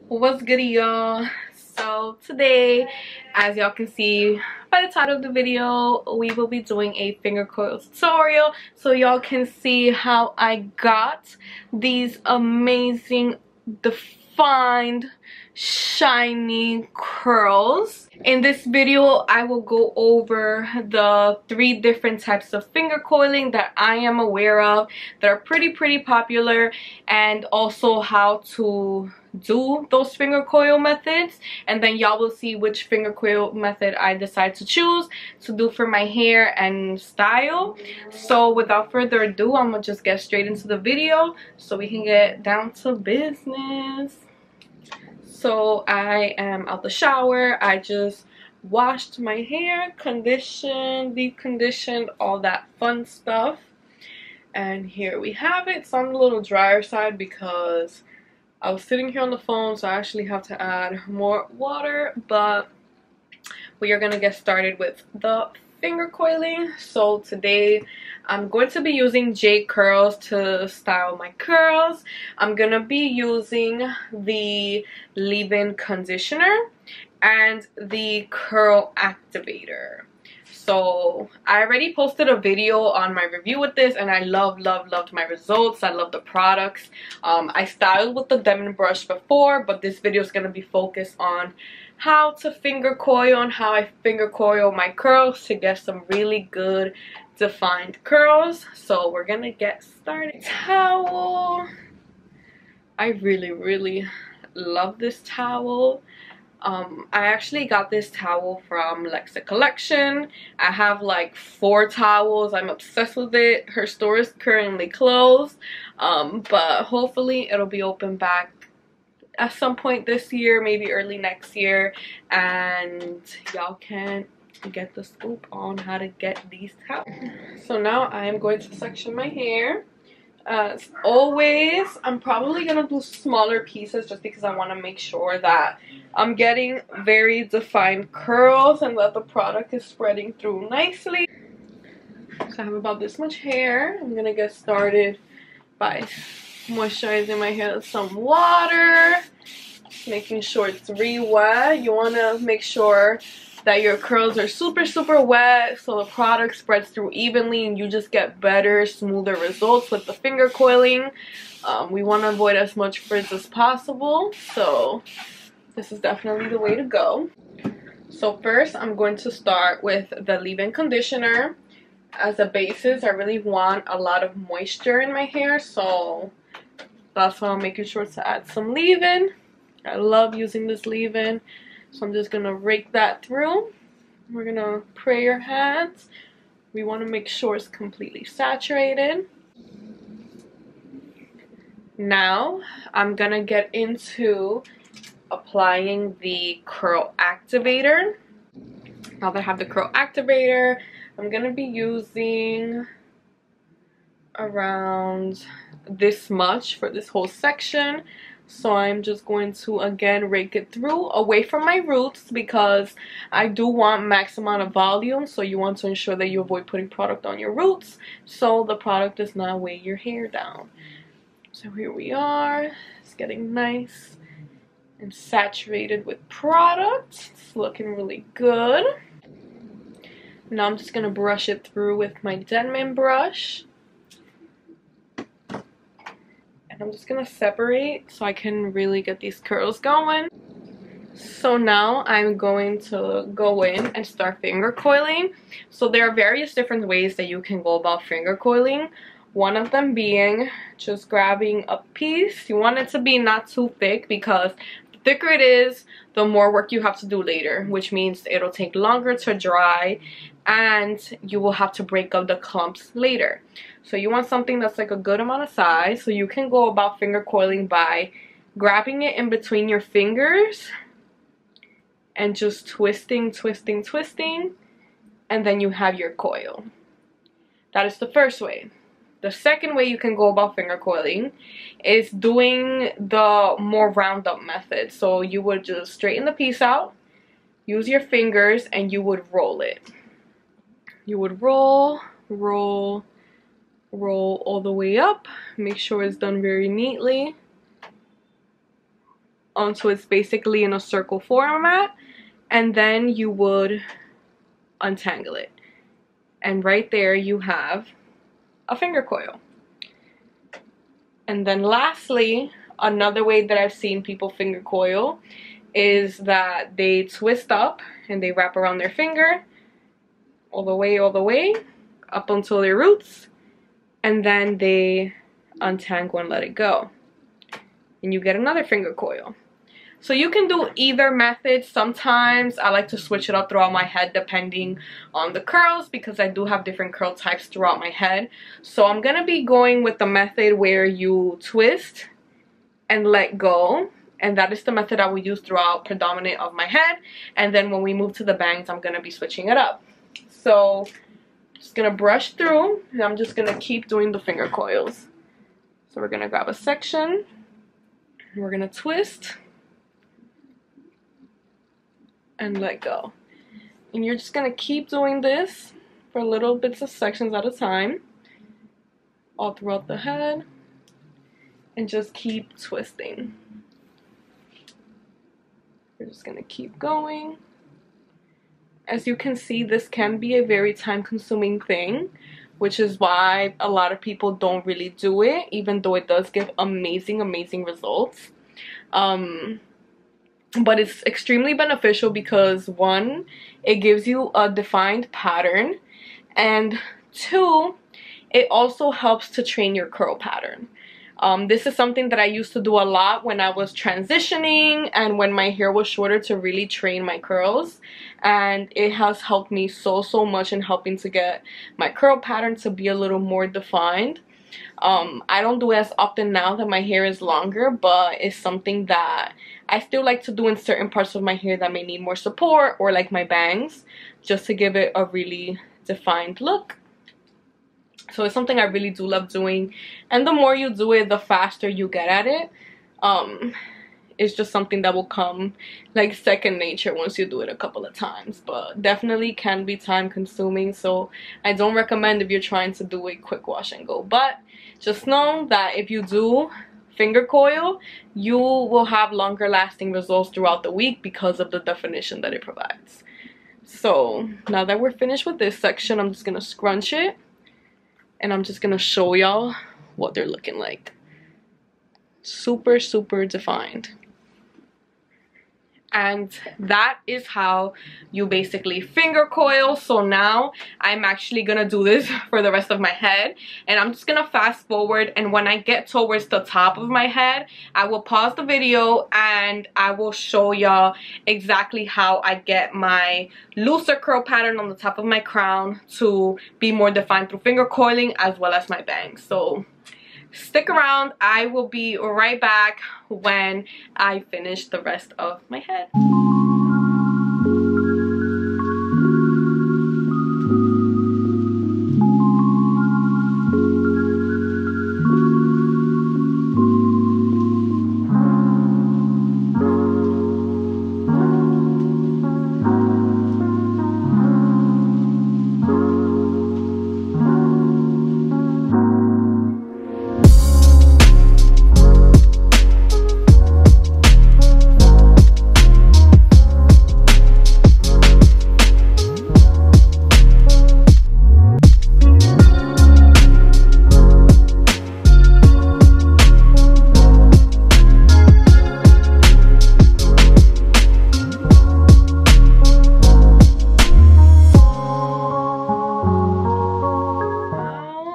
What's good, y'all? So today, as y'all can see by the title of the video, we will be doing a finger coil tutorial so y'all can see how I got these amazing defined shiny curls. In this video, I will go over the 3 different types of finger coiling that I am aware of that are pretty popular, and also how to do those finger coil methods, and then y'all will see which finger coil method I decide to choose to do for my hair and style. So without further ado, I'm gonna just get straight into the video so we can get down to business. So I am out the shower. I just washed my hair, conditioned, deep conditioned, all that fun stuff, and here we have it. It's on the little drier side because I was sitting here on the phone, so I actually have to add more water, but we are gonna get started with the finger coiling. So today I'm going to be using J curls to style my curls. I'm gonna be using the leave-in conditioner and the curl activator. So I already posted a video on my review with this, and I loved my results. I love the products. I styled with the Demon brush before, but this video is going to be focused on how to finger coil and how I finger coil my curls to get some really good defined curls. So we're gonna get started. Towel. I really love this towel. I actually got this towel from Lexa Collection. I have like 4 towels. I'm obsessed with it. Her store is currently closed, but hopefully it'll be open back at some point this year, maybe early next year, and y'all can get the scoop on how to get these towels. So now I am going to section my hair. As always, I'm probably gonna do smaller pieces just because I want to make sure that I'm getting very defined curls and that the product is spreading through nicely. So I have about this much hair. I'm gonna get started by moisturizing my hair with some water, making sure it's re-wet. You want to make sure that your curls are super wet so the product spreads through evenly and you just get better, smoother results with the finger coiling. We want to avoid as much frizz as possible, so this is definitely the way to go. So first I'm going to start with the leave-in conditioner. As a basis, I really want a lot of moisture in my hair, so that's why I'm making sure to add some leave-in. I love using this leave-in. So I'm just gonna rake that through. We're gonna spray your hands. We want to make sure it's completely saturated. Now I'm gonna get into applying the curl activator. Now that I have the curl activator, I'm gonna be using around this much for this whole section. So I'm just going to again rake it through away from my roots because I do want max amount of volume, so you want to ensure that you avoid putting product on your roots so the product does not weigh your hair down. So here we are. It's getting nice and saturated with product. It's looking really good. Now I'm just going to brush it through with my Denman brush. I'm just gonna separate so I can really get these curls going. So now I'm going to go in and start finger coiling. So there are various different ways that you can go about finger coiling. One of them being just grabbing a piece. You want it to be not too thick because the thicker it is, the more work you have to do later, which means it'll take longer to dry and you will have to break up the clumps later. So you want something that's like a good amount of size, so you can go about finger coiling by grabbing it in between your fingers and just twisting, and then you have your coil. That is the first way. The second way you can go about finger coiling is doing the more round-up method. So you would just straighten the piece out, use your fingers, and you would roll it. You would roll all the way up. Make sure it's done very neatly. until it's basically in a circle format, and then you would untangle it. And right there you have a finger coil. And then lastly, another way that I've seen people finger coil is that they twist up and they wrap around their finger all the way up until their roots, and then they untangle and let it go, and you get another finger coil. So you can do either method. Sometimes I like to switch it up throughout my head depending on the curls, because I do have different curl types throughout my head. So I'm gonna be going with the method where you twist and let go, and that is the method I will use throughout predominant of my head. And then when we move to the bangs, I'm gonna be switching it up. So just gonna brush through, and I'm just gonna keep doing the finger coils. So we're gonna grab a section, and we're gonna twist and let go. And you're just gonna keep doing this for little bits of sections at a time, all throughout the head, and just keep twisting. We're just gonna keep going. As you can see, this can be a very time-consuming thing, which is why a lot of people don't really do it, even though it does give amazing results. But it's extremely beneficial because, one, it gives you a defined pattern, and two, it also helps to train your curl pattern. This is something that I used to do a lot when I was transitioning and when my hair was shorter, to really train my curls, and it has helped me so much in helping to get my curl pattern to be a little more defined. I don't do it as often now that my hair is longer, but it's something that I still like to do in certain parts of my hair that may need more support, or like my bangs, just to give it a really defined look. So it's something I really do love doing, and the more you do it, the faster you get at it. It's just something that will come like second nature once you do it a couple of times, but definitely can be time consuming, so I don't recommend if you're trying to do a quick wash and go. But just know that if you do finger coil, you will have longer lasting results throughout the week because of the definition that it provides. So now that we're finished with this section, I'm just gonna scrunch it, and I'm just gonna show y'all what they're looking like. Super defined. And that is how you basically finger coil. So now I'm actually gonna do this for the rest of my head, and I'm just gonna fast forward, and when I get towards the top of my head, I will pause the video and I will show y'all exactly how I get my looser curl pattern on the top of my crown to be more defined through finger coiling, as well as my bangs. So stick around. I will be right back when I finish the rest of my head.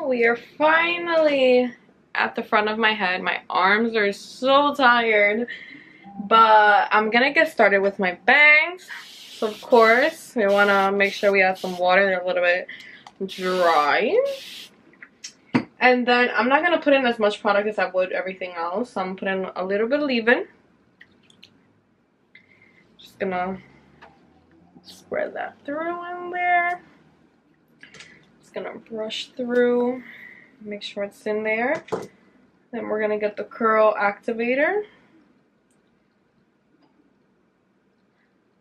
We are finally at the front of my head. My arms are so tired, but I'm gonna get started with my bangs. So of course, we wanna make sure we add some water. They're a little bit dry. And then I'm not gonna put in as much product as I would everything else. So I'm putting a little bit of leave-in. Just gonna spread that through in there. Gonna brush through, make sure it's in there. Then we're gonna get the curl activator,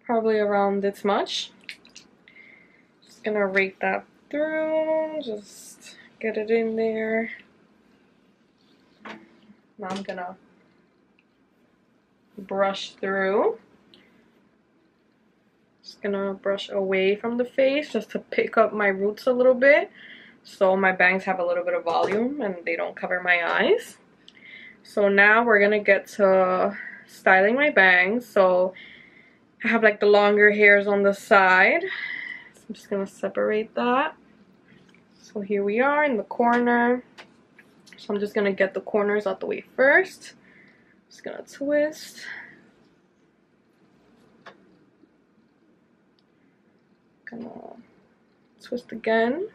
probably around this much. Just gonna rake that through, just get it in there. Now I'm gonna brush through. Just gonna brush away from the face just to pick up my roots a little bit, so my bangs have a little bit of volume and they don't cover my eyes. So now we're gonna get to styling my bangs. So I have like the longer hairs on the side, so I'm just gonna separate that. So here we are in the corner. So I'm just gonna get the corners out the way first. Just gonna twist. Gonna twist again.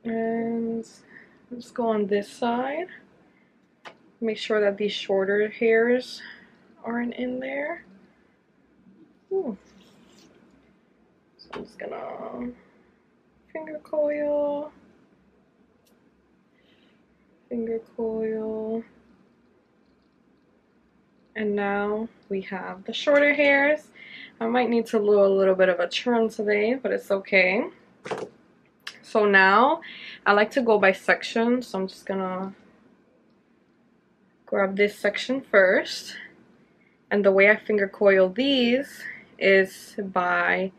And just go on this side. Make sure that these shorter hairs aren't in there. Ooh. So I'm just gonna finger coil. Finger coil. And now we have the shorter hairs. I might need to do a little bit of a trim today, but it's okay. So now I like to go by section, so I'm just gonna grab this section first. And the way I finger coil these is by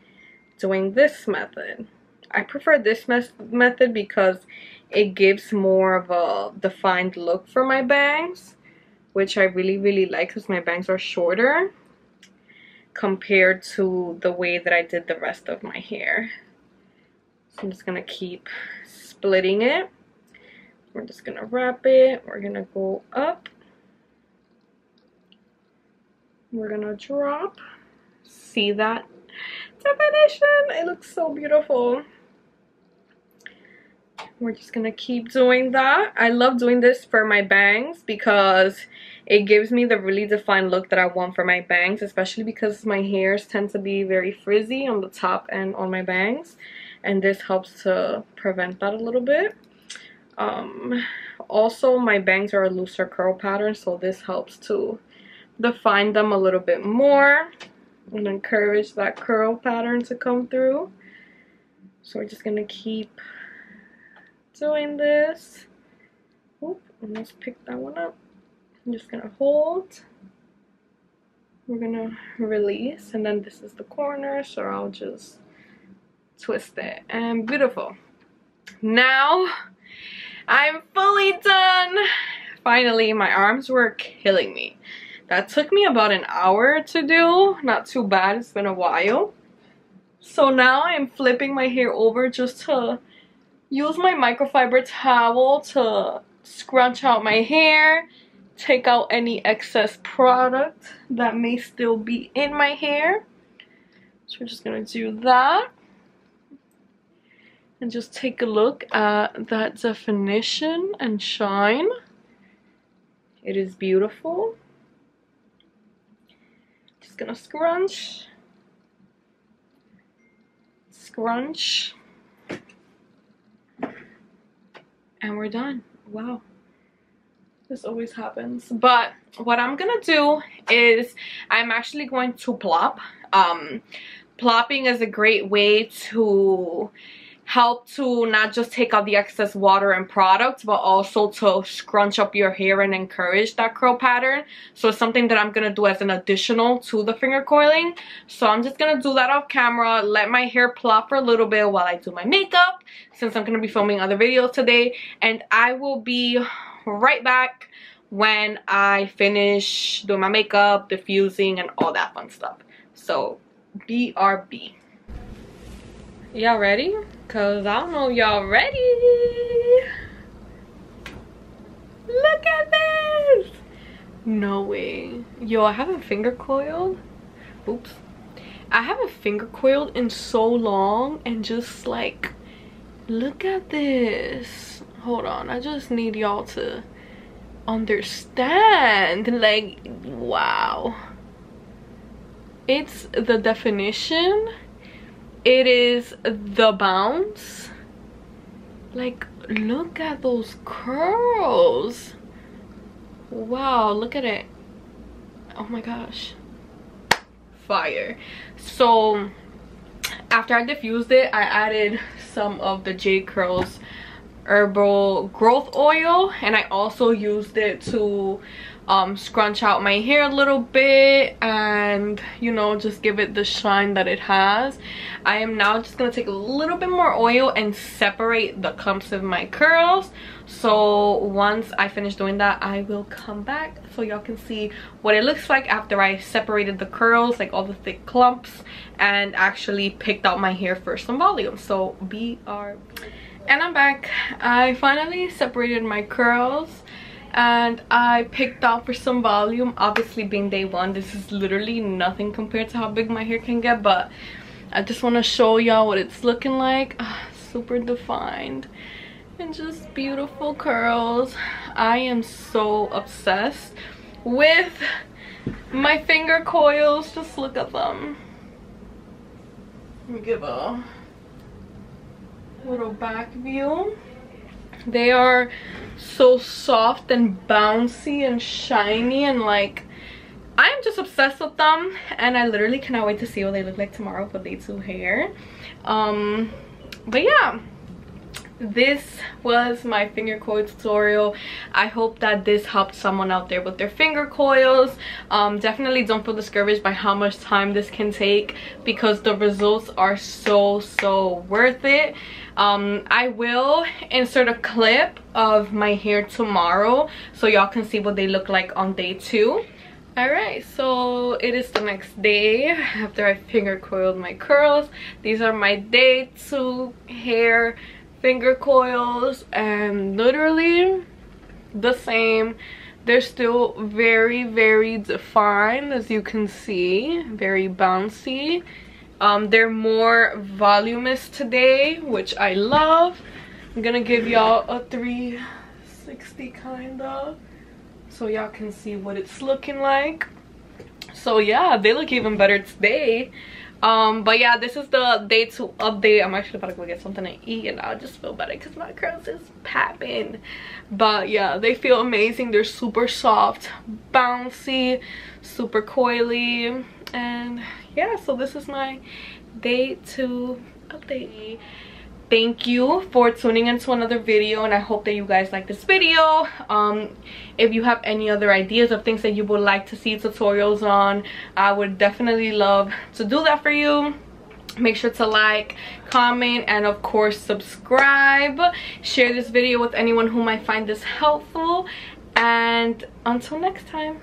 doing this method. I prefer this method because it gives more of a defined look for my bangs, which I really like because my bangs are shorter compared to the way that I did the rest of my hair. So I'm just gonna keep splitting it. We're just gonna wrap it. We're gonna go up. We're gonna drop. See that definition? It looks so beautiful. We're just gonna keep doing that. I love doing this for my bangs because it gives me the really defined look that I want for my bangs, especially because my hairs tend to be very frizzy on the top and on my bangs, and this helps to prevent that a little bit. Also, my bangs are a looser curl pattern, so this helps to define them a little bit more and encourage that curl pattern to come through. So we're just gonna keep doing this. Oop, and let's pick that one up. I'm just gonna hold. We're gonna release, and then this is the corner, so I'll just twist it. And beautiful. Now I'm fully done. Finally, my arms were killing me. That took me about an hour to do. Not too bad, it's been a while. So now I'm flipping my hair over just to use my microfiber towel to scrunch out my hair, take out any excess product that may still be in my hair. So we're just gonna do that. And just take a look at that definition and shine. It is beautiful. Just gonna scrunch. Scrunch. And we're done. Wow. This always happens. But what I'm gonna do is I'm actually going to plop. Plopping is a great way to help to not just take out the excess water and product, but also to scrunch up your hair and encourage that curl pattern. So it's something that I'm gonna do as an additional to the finger coiling. So I'm just gonna do that off camera, let my hair plop for a little bit while I do my makeup, since I'm gonna be filming other videos today. And I will be right back when I finish doing my makeup, diffusing, and all that fun stuff. So BRB. Y'all ready? Cause I don't know y'all ready. Look at this. No way. Yo, I haven't finger coiled. Oops. I haven't finger coiled in so long, and just like, look at this. Hold on, I just need y'all to understand. Like, wow. It's the definition. It is the bounce. Like, look at those curls. Wow, look at it. Oh my gosh. Fire. So after I diffused it, I added some of the J Curls herbal growth oil, and I also used it to scrunch out my hair a little bit and, you know, just give it the shine that it has. I am now just gonna take a little bit more oil and separate the clumps of my curls. So once I finish doing that, I will come back so y'all can see what it looks like after I separated the curls, like all the thick clumps, and actually picked out my hair for some volume. So and I'm back. I finally separated my curls and I picked out for some volume. Obviously, being day one, this is literally nothing compared to how big my hair can get, but I just want to show y'all what it's looking like. Super defined and just beautiful curls. I am so obsessed with my finger coils. Just look at them. Let me give a little back view. They are so soft and bouncy and shiny, and like, I'm just obsessed with them, and I literally cannot wait to see what they look like tomorrow for day 2 hair. But yeah, this was my finger coil tutorial. I hope that this helped someone out there with their finger coils. Definitely don't feel discouraged by how much time this can take, because the results are so worth it. I will insert a clip of my hair tomorrow so y'all can see what they look like on day 2. Alright, so it is the next day after I finger coiled my curls. These are my day 2 hair finger coils, and literally the same. They're still very defined, as you can see, very bouncy. They're more voluminous today, which I love. I'm gonna give y'all a 360 kinda, so y'all can see what it's looking like. So yeah, they look even better today. But yeah, this is the day 2 update. I'm actually about to go get something to eat, and I'll just feel better because my curls is popping. But yeah, they feel amazing. They're super soft, bouncy, super coily, and yeah, so this is my day 2 update. Thank you for tuning into another video, and I hope that you guys like this video. If you have any other ideas of things that you would like to see tutorials on, I would definitely love to do that for you. Make sure to like, comment, and of course subscribe. Share this video with anyone who might find this helpful, and until next time.